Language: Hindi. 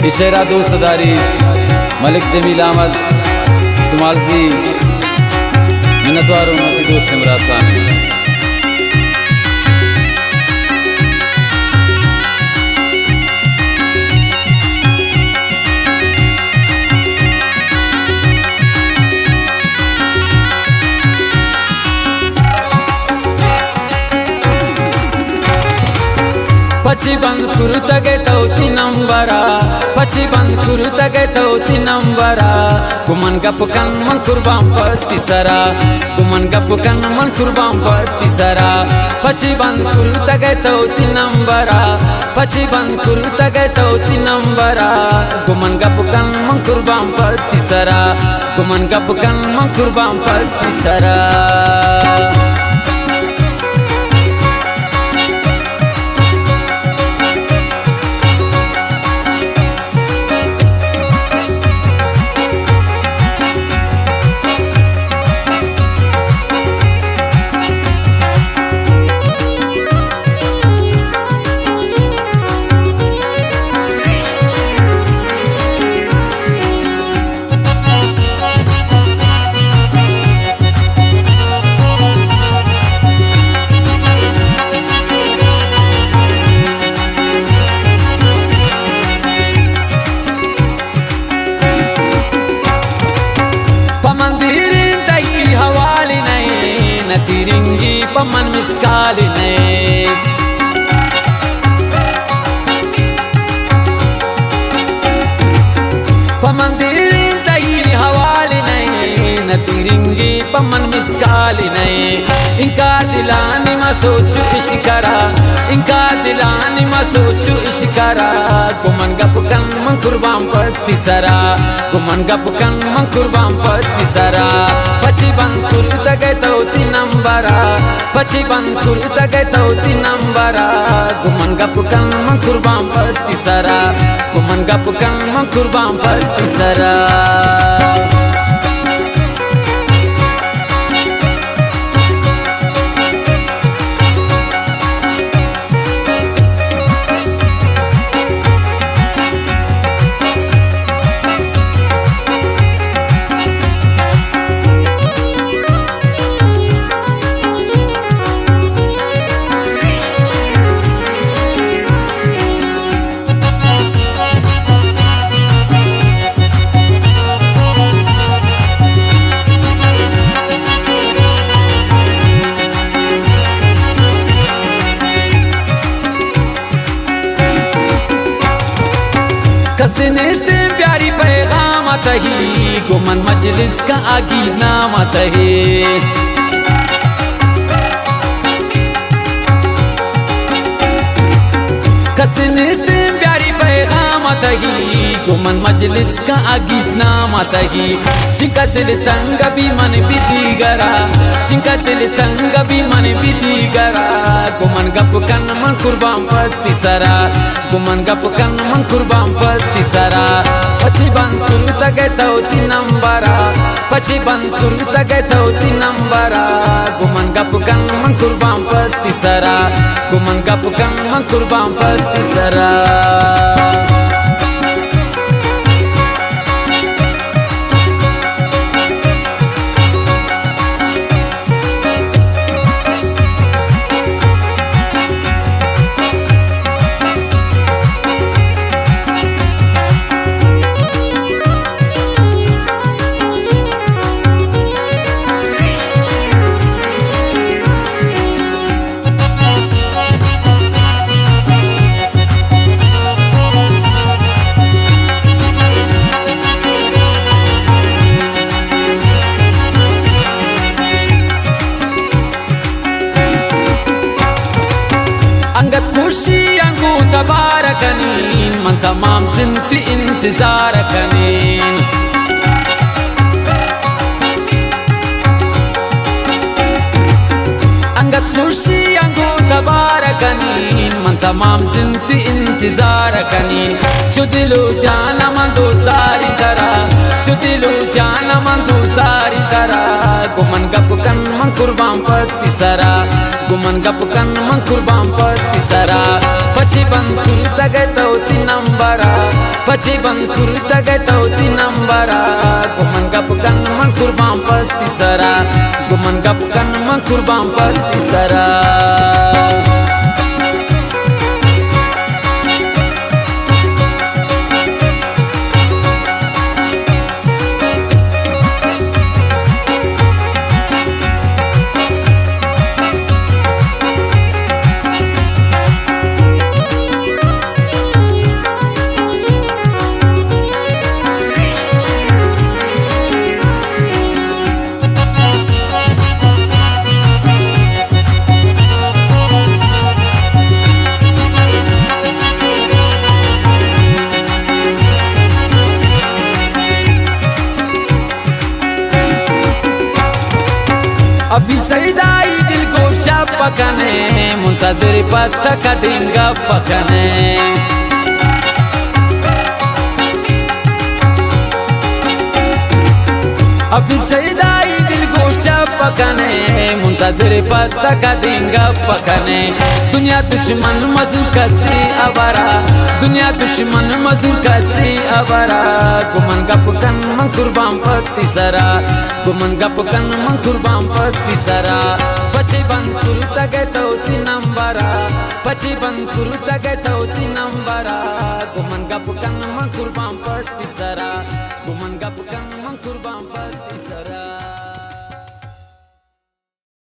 इशरा दोस्तदारी मलिक जमील अहमद समालजी मिन्नतवार उन्नति दोस्त इमरान पची बंद कुरुतगे तौती नंबरा पची बंद कुरुतगे तौती नंबरा गुमन गपकन मन कुर्बान पत्ती सरा गुमन गपकन मन कुर्बान पत्ती सरा पची बंद कुरुतगे तौती नंबरा पची बंद कुरुतगे तौती नंबरा गुमन गपकन मन कुर्बान पत्ती सरा गुमन गपकन मन कुर्बान पत्ती सरा तिरंगी पमन मिसकाल ने पमंदिर तई हवाले नहीं न तिरंगी पमन मिसकाल नहीं इनका दिलानी मा सोचू इश्करा इनका दिलानी मा सोचू इश्करा गुमन गपकन मन कुर्बान पत्ती सरा गुमन गपकन मन कुर्बान पत्ती सरा पची बंद कुरुतगे तौती नंबरा पची बंद कुरुतगे तौती नंबरा गुमन गपकन मन कुर्बान पत्ती सरा गुमन गपकन मन कुर्बान पत्ती सरा कसने से प्यारी पैगाम तही गुमन मजलिस का आगी नाम तही कसने से प्यारी पैगाम तही गुमन मजलिस का आगी नाम तही चिंका दिल तंग भी मन बिदी गरा चिंका दिल तंग भी मन बिदी गरा गुमन गपकन मन कुर्बान पत्ती सरा गुमन गपकन मन कुर्बान पत्ती सरा पची बंद कुरुतगे तौती नंबरा पची बंद कुरुतगे तौती नंबरा गुमन गपकन मन कुर्बान पत्ती सरा गुमन गपकन मन कुर्बान पत्ती सरा अंगत खुशी अंगू तबारकनीन मन तमाम जिंदगी इंतजार कनीन अंगत खुशी अंगू तबारकनीन मन तमाम जिंदगी इंतजार कनीन चुदिलो जाना मन दोस्तारी करा चुदिलो जाना मन दोस्तारी करा गुमन गपकन मन कुर्बान पत्ती सरा गुमन गपकन मन कुर्बान पत्ती सरा पची बंद कुरुतगे तौती नंबरा पचे बंद कुर्ता गए तो 3 नंबरा गुमन गप कन मन कुर्बान पत्ती सरा गुमन गप कन मन कुर्बान पत्ती सरा अभी सईदाई दिल को पकने मुंतजर पत्ता का देंगा पकने अभी सईदाई दिल को पकने मुंतजर पत्ता का देंगा पकने दुनिया दुश्मन मजूर कसी अवरा दुनिया दुश्मन मजूर कसी अवरा गुमन गप कन मन कुर्बान पत्ती सरा गुमन गप कन मन कुर्बान पत्ती सरा पचे बंद कुर्ता गए तो 3 नंबरा पचे बंद कुर्ता गए तो 3 नंबरा गुमन